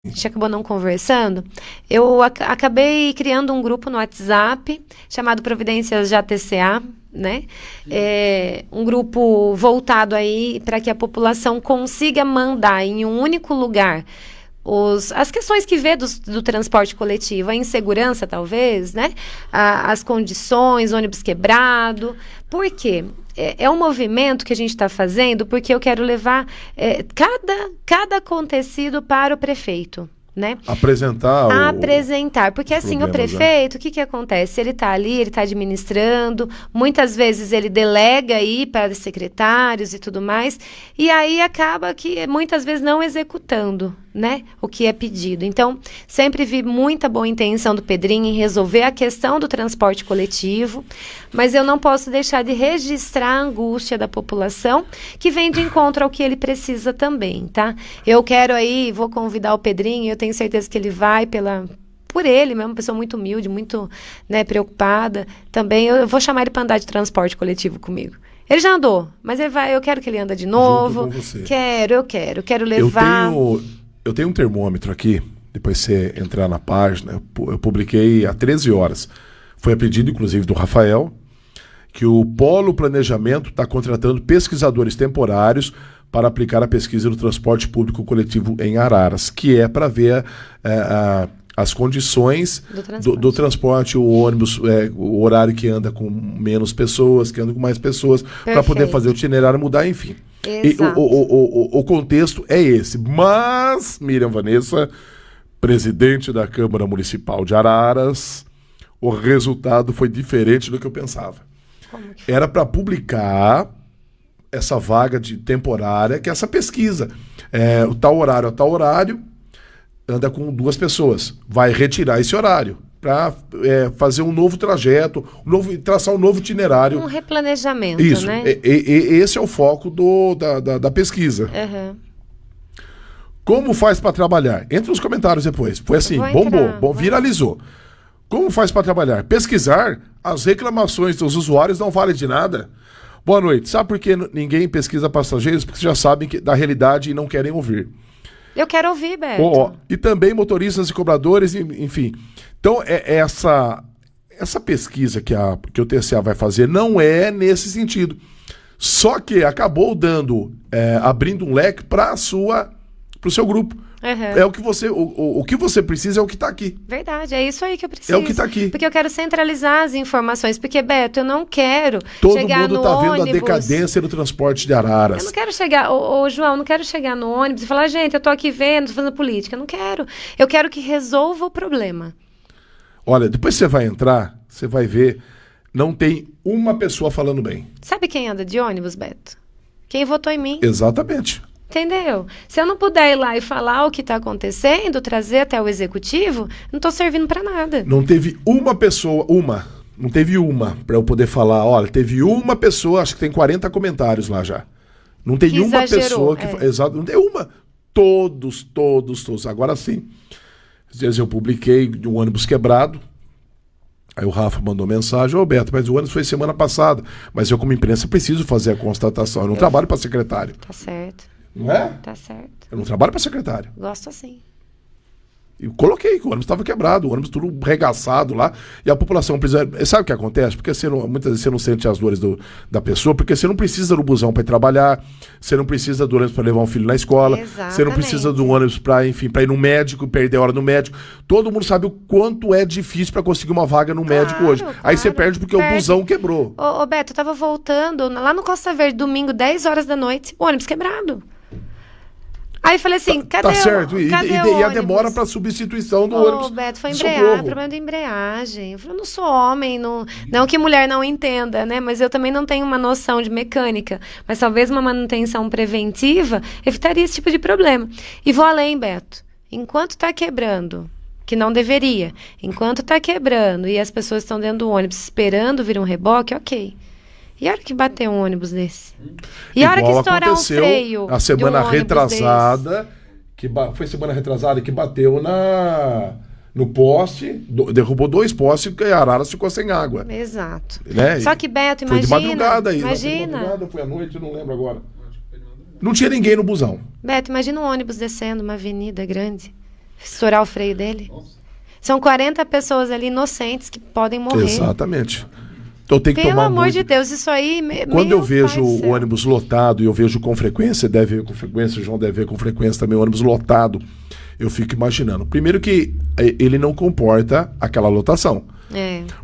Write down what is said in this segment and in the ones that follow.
a gente acabou não conversando, eu acabei criando um grupo no WhatsApp chamado Providências de ATCA, né? Um grupo voltado aí para que a população consiga mandar em um único lugar as questões que vê do transporte coletivo, a insegurança, talvez, né? As condições, ônibus quebrado. Por quê? É um movimento que a gente está fazendo porque eu quero levar cada acontecido para o prefeito. Né? Apresentar, porque assim, o prefeito, o que acontece? Ele está ali, ele está administrando, muitas vezes ele delega aí para secretários e tudo mais, e aí acaba que muitas vezes não executando, né, o que é pedido. Então, sempre vi muita boa intenção do Pedrinho em resolver a questão do transporte coletivo, mas eu não posso deixar de registrar a angústia da população, que vem de encontro ao que ele precisa também, tá? Eu quero aí, vou convidar o Pedrinho, eu tenho certeza que ele vai por ele mesmo, uma pessoa muito humilde, muito, né, preocupada. Também eu vou chamar ele para andar de transporte coletivo comigo. Ele já andou, mas eu quero que ele anda de novo. Junto com você. Quero levar. Eu tenho um termômetro aqui, depois você entrar na página, eu publiquei há 13 horas. Foi a pedido, inclusive, do Rafael, que o Polo Planejamento está contratando pesquisadores temporários para aplicar a pesquisa do transporte público coletivo em Araras, que é para ver as condições do transporte, o ônibus, o horário que anda com menos pessoas, que anda com mais pessoas, para poder fazer o itinerário mudar, enfim. E o contexto é esse. Mas, Miriam Vanessa, presidente da Câmara Municipal de Araras, o resultado foi diferente do que eu pensava. Era para publicar essa vaga de temporária, que é essa pesquisa. O tal horário a tal horário, anda com 2 pessoas. Vai retirar esse horário para fazer um novo trajeto, traçar um novo itinerário. Um replanejamento, isso, né? Esse é o foco da pesquisa. Uhum. Como faz para trabalhar? Entra nos comentários depois. Foi assim, bombou, viralizou. Como faz para trabalhar? Pesquisar as reclamações dos usuários não vale de nada. Boa noite. Sabe por que ninguém pesquisa passageiros? Porque já sabem da realidade e não querem ouvir. Eu quero ouvir, Beto. E também motoristas e cobradores, enfim. Então, essa pesquisa que o TCA vai fazer não é nesse sentido. Só que acabou abrindo um leque para o seu grupo. Uhum. O que você precisa é o que está aqui. Verdade, é isso aí que eu preciso. É o que está aqui. Porque eu quero centralizar as informações. Porque, Beto, eu não quero Todo chegar mundo no está vendo ônibus. a decadência do transporte de Araras. Eu não quero chegar, João, eu não quero chegar no ônibus e falar, gente, eu tô aqui vendo, tô fazendo política. Eu não quero. Eu quero que resolva o problema. Olha, depois você vai entrar, você vai ver, não tem uma pessoa falando bem. Sabe quem anda de ônibus, Beto? Quem votou em mim. Exatamente. Entendeu? Se eu não puder ir lá e falar o que está acontecendo, trazer até o executivo, não estou servindo para nada. Não teve uma pessoa, não teve uma para eu poder falar, olha, teve uma pessoa, acho que tem 40 comentários lá já. Não tem que uma exagerou, pessoa que... Exato, não tem uma. Todos. Agora sim. Às vezes eu publiquei de um ônibus quebrado, aí o Rafa mandou mensagem, Beto, mas o ônibus foi semana passada, mas eu como imprensa preciso fazer a constatação, eu não trabalho para secretário. Tá certo. Não é? Tá certo. Eu não trabalho para secretário. Gosto assim. Eu coloquei que o ônibus estava quebrado, o ônibus tudo regaçado lá, e a população precisa... Sabe o que acontece? Porque muitas vezes você não sente as dores da pessoa, porque você não precisa do busão para ir trabalhar, você não precisa do ônibus para levar um filho na escola, Exatamente. Você não precisa do ônibus para ir no médico, perder a hora no médico. Todo mundo sabe o quanto é difícil para conseguir uma vaga no médico hoje. Claro. Aí você perde porque o busão quebrou. Ô, Beto, eu tava voltando lá no Costa Verde, domingo, 10 horas da noite, o ônibus quebrado. Aí falei assim, cadê tá certo. o E a demora para substituição do ônibus. Beto, foi problema de embreagem. Eu falei, eu não sou homem, não que mulher não entenda, né? Mas eu também não tenho uma noção de mecânica. Mas talvez uma manutenção preventiva evitaria esse tipo de problema. E vou além, Beto. Enquanto está quebrando, que não deveria, enquanto está quebrando e as pessoas estão dentro do ônibus esperando vir um reboque, ok. E a hora que bater um ônibus desse? E a hora que estourar um freio? A semana retrasada, foi semana retrasada que bateu no poste, derrubou 2 postes e Araras ficou sem água. Exato. Né? Só que, Beto, imagina... Foi de madrugada aí. Imagina. Foi de madrugada, foi à noite, eu não lembro agora. Não tinha ninguém no busão. Beto, imagina um ônibus descendo uma avenida grande. estourar o freio dele. São 40 pessoas ali inocentes que podem morrer. Exatamente. Então tem que Pelo tomar amor muito... de Deus, isso aí... Quando eu vejo o o ônibus lotado, e eu vejo com frequência, deve ver com frequência, o João deve ver com frequência também, o ônibus lotado, eu fico imaginando. Primeiro que ele não comporta aquela lotação.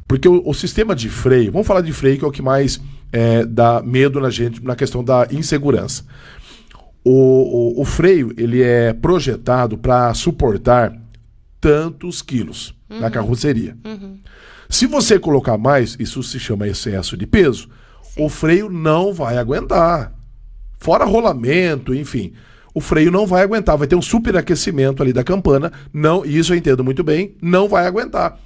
Porque o sistema de freio, vamos falar de freio, que é o que mais dá medo na gente, na questão da insegurança. O freio, ele é projetado para suportar tantos quilos na carroceria. Se você colocar mais, isso se chama excesso de peso, o freio não vai aguentar. Fora rolamento, enfim, o freio não vai aguentar. Vai ter um superaquecimento ali da campana, não, e isso eu entendo muito bem, não vai aguentar.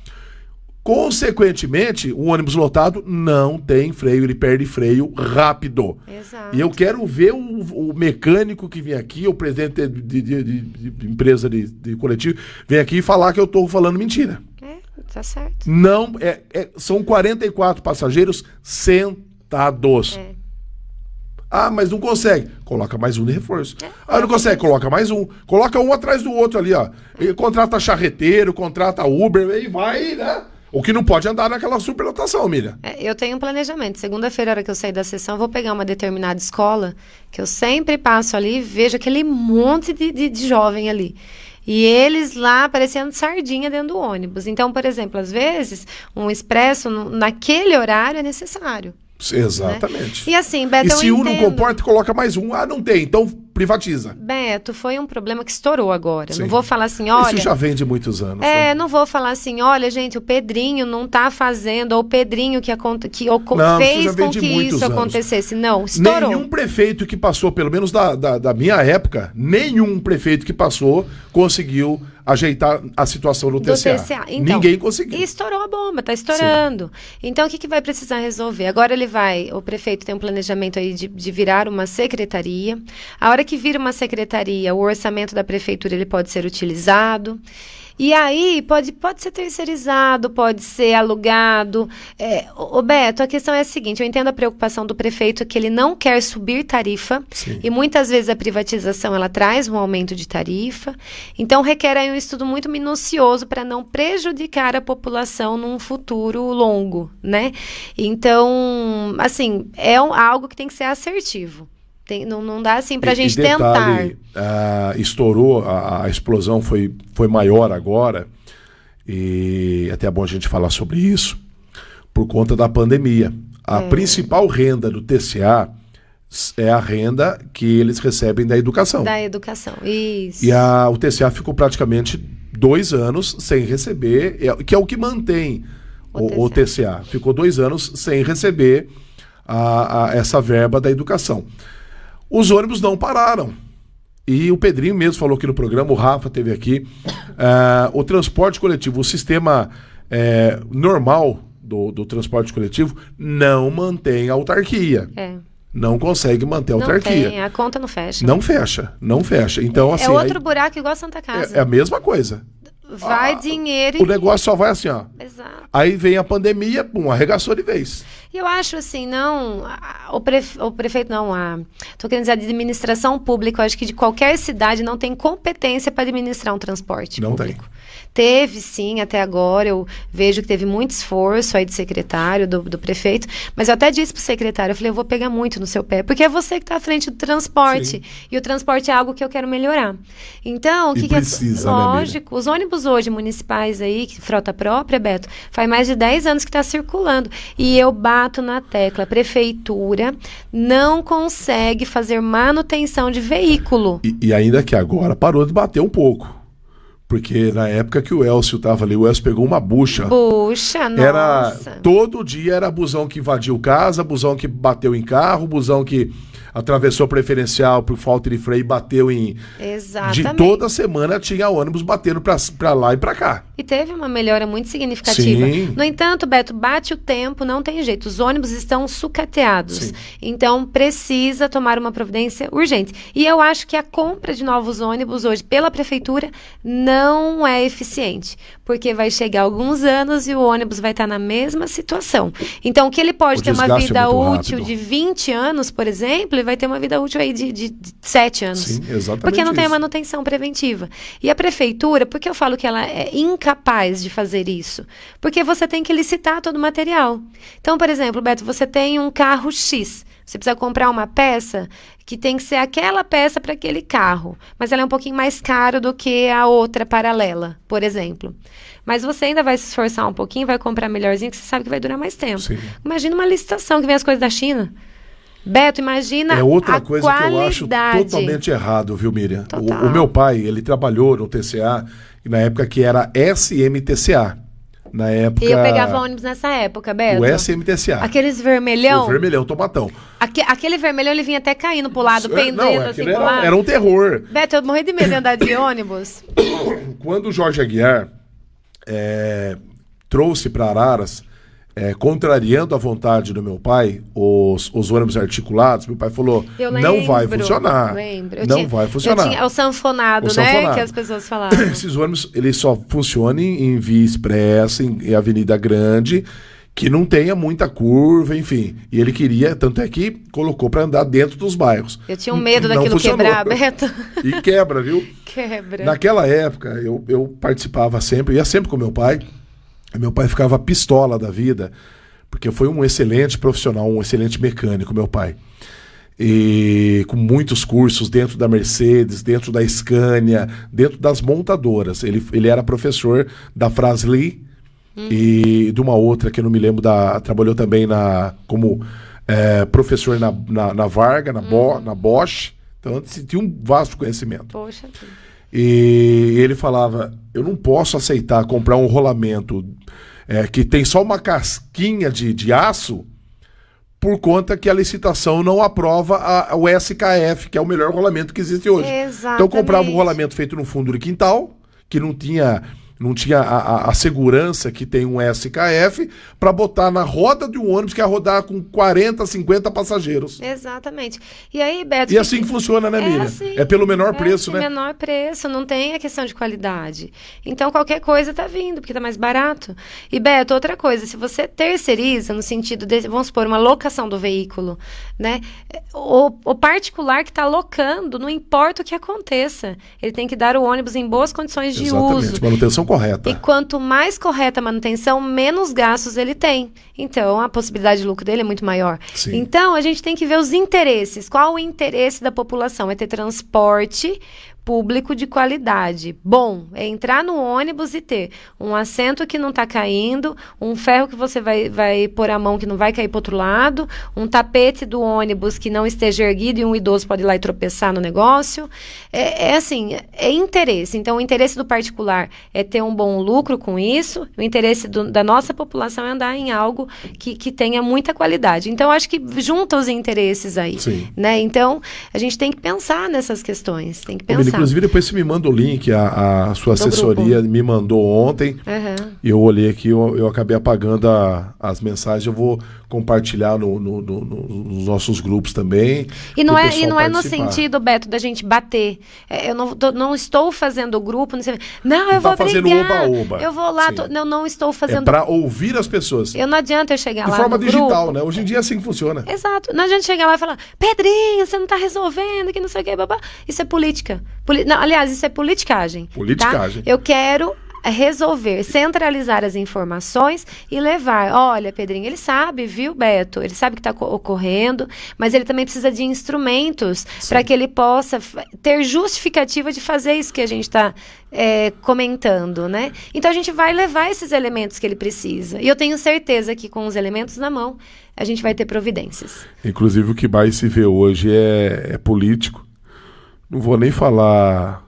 Consequentemente, um ônibus lotado não tem freio, ele perde freio rápido. Exato. E eu quero ver o mecânico que vem aqui, o presidente de empresa de coletivo, vem aqui e falar que eu estou falando mentira. Tá certo. Não, são 44 passageiros sentados. Ah, mas não consegue. Coloca mais um de reforço. Não consegue, coloca mais um. Coloca um atrás do outro ali, ó. E contrata charreteiro, contrata Uber, e vai, né? O que não pode andar naquela superlotação, Miriam. Eu tenho um planejamento. Segunda-feira, na hora que eu sair da sessão, eu vou pegar uma determinada escola, que eu sempre passo ali e vejo aquele monte de jovem ali. E eles lá parecendo sardinha dentro do ônibus. Então, por exemplo, às vezes, um expresso naquele horário é necessário. Exatamente. Né? E assim, Beto, e se um não comporta, coloca mais um. Ah, não tem, então privatiza. Beto, foi um problema que estourou agora. Sim. Não vou falar assim, olha... Isso já vem de muitos anos. Né? Não vou falar assim, olha, gente, o Pedrinho não tá fazendo, ou o Pedrinho que não, fez com que isso acontecesse. Não, estourou. Nenhum prefeito que passou, pelo menos da minha época, nenhum prefeito que passou conseguiu ajeitar a situação do TCA. Então, ninguém conseguiu. E estourou a bomba, tá estourando. Sim. Então, o que vai precisar resolver? Agora o prefeito tem um planejamento aí de virar uma secretaria. A hora que vira uma secretaria, o orçamento da prefeitura ele pode ser utilizado. E aí, pode ser terceirizado, pode ser alugado. Beto, a questão é a seguinte, eu entendo a preocupação do prefeito que ele não quer subir tarifa. Sim. E muitas vezes a privatização, ela traz um aumento de tarifa. Então, requer aí um estudo muito minucioso para não prejudicar a população num futuro longo, né? Então, assim, algo que tem que ser assertivo. Não dá assim pra gente detalhe, tentar. Estourou, a explosão foi maior agora, e até é bom a gente falar sobre isso, por conta da pandemia. A principal renda do TCA é a renda que eles recebem da educação. Da educação, isso. E o TCA ficou praticamente 2 anos sem receber, que é o que mantém o TCA. Ficou 2 anos sem receber essa verba da educação. Os ônibus não pararam. E o Pedrinho mesmo falou aqui no programa, o Rafa teve aqui. O transporte coletivo, o sistema normal do transporte coletivo não mantém a autarquia. Não consegue manter a autarquia. Tem, a conta não fecha. Não fecha, não fecha. Então, assim, outro buraco igual a Santa Casa. É a mesma coisa. Vai dinheiro o negócio só vai assim, ó. Exato. Aí vem a pandemia, arregaçou de vez. E eu acho assim, o prefeito não, tô querendo dizer, a administração pública, eu acho que de qualquer cidade não tem competência para administrar um transporte público. Teve, sim, até agora, eu vejo que teve muito esforço aí do secretário, do prefeito, mas eu até disse pro secretário, eu falei, eu vou pegar muito no seu pé, porque é você que está à frente do transporte, sim. E o transporte é algo que eu quero melhorar. Então, o que precisa, lógico, os ônibus hoje municipais aí, frota própria, Beto, faz mais de 10 anos que está circulando, e eu bato na tecla, a prefeitura não consegue fazer manutenção de veículo. E ainda que agora parou de bater um pouco. Porque na época que o Elcio estava ali, o Elcio pegou uma bucha. Nossa. Todo dia era busão que invadiu casa, busão que bateu em carro, busão que atravessou preferencial por falta de freio e bateu em... Exatamente. Toda semana tinha ônibus batendo pra lá e pra cá. E teve uma melhora muito significativa. Sim. No entanto, Beto, bate o tempo, não tem jeito. Os ônibus estão sucateados. Sim. Então, precisa tomar uma providência urgente. E eu acho que a compra de novos ônibus hoje pela prefeitura não é eficiente. Porque vai chegar alguns anos e o ônibus vai estar na mesma situação. Então, o que ele pode ter uma vida útil de 20 anos, por exemplo, ele vai ter uma vida útil aí de 7 anos. Sim, exatamente. Porque não tem a isso. manutenção preventiva. E a prefeitura, por que eu falo que ela é incapaz de fazer isso? Porque você tem que licitar todo o material. Então, por exemplo, Beto, você tem um carro X. Você precisa comprar uma peça que tem que ser aquela peça para aquele carro. Mas ela é um pouquinho mais cara do que a outra paralela, por exemplo. Mas você ainda vai se esforçar um pouquinho, vai comprar melhorzinho, que você sabe que vai durar mais tempo. Sim. Imagina uma licitação que vem as coisas da China. Beto, imagina É outra a coisa qualidade. que eu acho totalmente errado, viu, Miriam? Total. O meu pai, ele trabalhou no TCA, na época que era SMTCA. Na época... E eu pegava ônibus nessa época, Beto. O SMTCA. Aqueles vermelhão. O vermelhão, tomatão. Aquele vermelhão, ele vinha até caindo pro lado, Não, pendendo assim aquilo pro lado. era um terror. Beto, eu morri de medo de andar de ônibus. Quando o Jorge Aguiar trouxe para Araras, contrariando a vontade do meu pai, os ônibus articulados, meu pai falou, Eu não vai lembro, funcionar. lembro. Não vai funcionar. Eu tinha o sanfonado, O né? sanfonado. Que as pessoas falavam. Esses ônibus, eles só funcionam em via expressa, em avenida grande, que não tenha muita curva, enfim. E ele queria, tanto é que colocou para andar dentro dos bairros. Eu tinha um medo Não daquilo funcionou. quebrar, Beto. E quebra, viu? Quebra. Naquela época, eu participava sempre, ia sempre com meu pai. Meu pai ficava pistola da vida, porque foi um excelente profissional, um excelente mecânico, meu pai. E com muitos cursos dentro da Mercedes, dentro da Scania, dentro das montadoras. Ele era professor da Fras-le e de uma outra que eu não me lembro, trabalhou também como professor na Varga, na Bosch. Então tinha um vasto conhecimento. Poxa. E ele falava, eu não posso aceitar comprar um rolamento que tem só uma casquinha de aço, por conta que a licitação não aprova o SKF, que é o melhor rolamento que existe hoje. Exatamente. Então eu comprava um rolamento feito no fundo de quintal, que não tinha a segurança que tem um SKF, para botar na roda de um ônibus que ia rodar com 40, 50 passageiros. Exatamente. E aí, Beto... E assim que funciona, né, Miriam? Assim, É pelo menor preço, né? menor preço, não tem a questão de qualidade. Então, qualquer coisa tá vindo, porque tá mais barato. E, Beto, outra coisa, se você terceiriza, no sentido de, vamos supor, uma locação do veículo, né? O particular que tá locando, não importa o que aconteça, ele tem que dar o ônibus em boas condições de uso. Manutenção correta. E quanto mais correta a manutenção, menos gastos ele tem. Então, a possibilidade de lucro dele é muito maior. Sim. Então, a gente tem que ver os interesses. Qual o interesse da população? É ter transporte público de qualidade. Bom, é entrar no ônibus e ter um assento que não está caindo, um ferro que você vai pôr a mão que não vai cair para outro lado, um tapete do ônibus que não esteja erguido e um idoso pode ir lá e tropeçar no negócio. Assim, é interesse. Então, o interesse do particular é ter um bom lucro com isso, o interesse da nossa população é andar em algo que tenha muita qualidade. Então, acho que junta os interesses aí. Sim. Né? Então, a gente tem que pensar nessas questões, tem que pensar. Inclusive, depois você me manda o link, a sua assessoria me mandou ontem. Uhum. E eu olhei aqui, eu acabei apagando as mensagens, eu vou compartilhar nos nossos grupos também. E não é no sentido, Beto, da gente bater. Eu não estou fazendo grupo, não, eu vou fazendo brigar. oba-oba. Eu vou lá, eu não estou fazendo... É para ouvir as pessoas. Não adianta eu chegar lá de forma no digital, grupo. né? Hoje em dia é assim que funciona. Exato. Não adianta chegar lá e falar, Pedrinho, você não está resolvendo, que não sei o que, babá. Isso é política. Não, aliás, isso é politicagem. Politicagem. Tá? Eu quero resolver, centralizar as informações e levar. Olha, Pedrinho, ele sabe, viu, Beto? Ele sabe o que está ocorrendo, mas ele também precisa de instrumentos para que ele possa ter justificativa de fazer isso que a gente está comentando, né? Então, a gente vai levar esses elementos que ele precisa. E eu tenho certeza que com os elementos na mão, a gente vai ter providências. Inclusive, o que mais se vê hoje é político. Não vou nem falar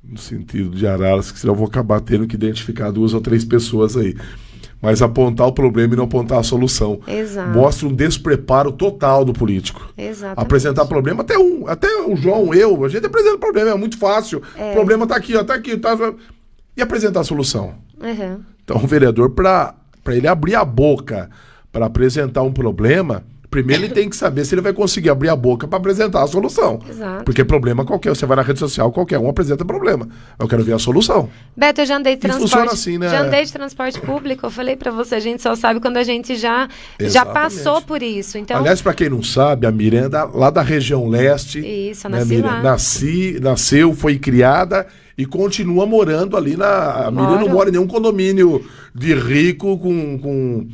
no sentido de Araras, que senão eu vou acabar tendo que identificar 2 ou 3 pessoas aí. Mas apontar o problema e não apontar a solução. Exato. Mostra um despreparo total do político. Exatamente. Apresentar problema, até o João, a gente apresenta problema, é muito fácil. O problema está aqui, está aqui. E apresentar a solução. Uhum. Então, o vereador, para ele abrir a boca para apresentar um problema, Primeiro ele tem que saber se ele vai conseguir abrir a boca para apresentar a solução. Exato. Porque problema qualquer, você vai na rede social, qualquer um apresenta problema. Eu quero ver a solução. Beto, eu já andei de funciona transporte. assim, né? Já andei de transporte público. Eu falei pra você, a gente só sabe quando a gente já Exatamente. passou por isso. Então, Aliás, para quem não sabe, a Miriam é lá da região leste. Isso, eu né, nasci Miriam? lá. Nasceu, foi criada e continua morando ali na... A Miriam não mora em nenhum condomínio de rico com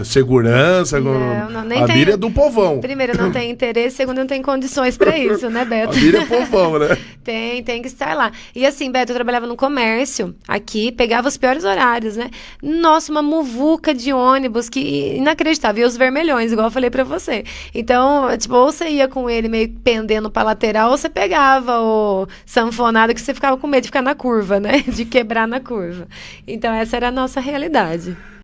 segurança. Nem a tem... Miriam é do povão. Primeiro, não tem interesse. Segundo, não tem condições pra isso, né, Beto? A Miriam é povão, né? Tem que estar lá. E assim, Beto, eu trabalhava no comércio aqui, pegava os piores horários, né? Nossa, uma muvuca de ônibus que inacreditável. E os vermelhões, igual eu falei pra você. Então, tipo, ou você ia com ele meio pendendo pra lateral, ou você pegava o sanfonado que você ficava com medo de ficar na curva, né? De quebrar na curva. Então, essa era a nossa realidade.